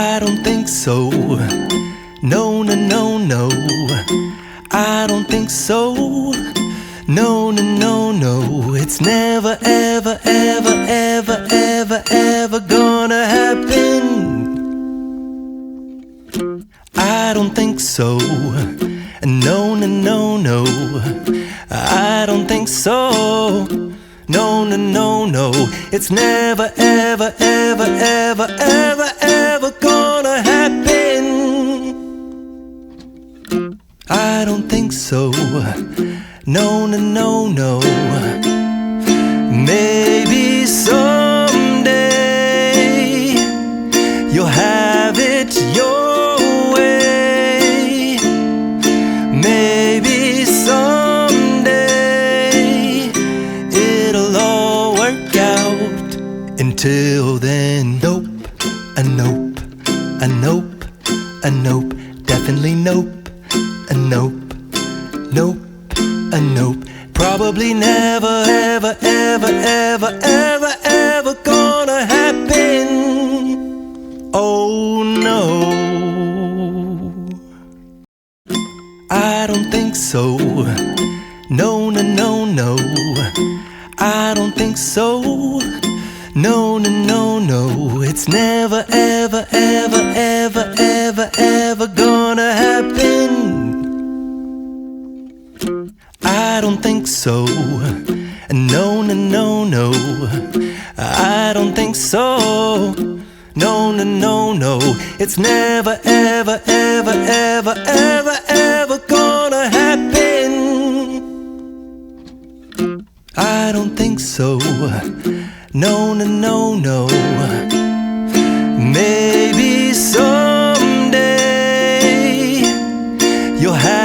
I don't think so. No, no, no, no. I don't think so. No, no, no, no. It's never, ever, ever, ever, ever, ever gonna happen. I don't think so. No, no, no, no. I don't think so. No, no, no, no. It's never, ever, ever, ever, ever, ever gonna happen. I don't think so. No, no, no, no. Maybe someday you'll have it your way. Maybe someday it'll all work out. Until then, nope, a nope, a nope, a nope, definitely nope, a nope, nope, a nope. Probably never, ever, ever, ever, ever, ever gonna happen. Oh no, I don't think so. No, no, no, no. I don't think so. No, no, no, no. It's never, ever, ever, ever, ever, ever gonna happen. I don't think so. No, no, no, no. I don't think so. No, no, no, no. It's never, ever, ever, ever, ever, ever gonna happen. I don't think so. No, no, no, no. Maybe someday you'll have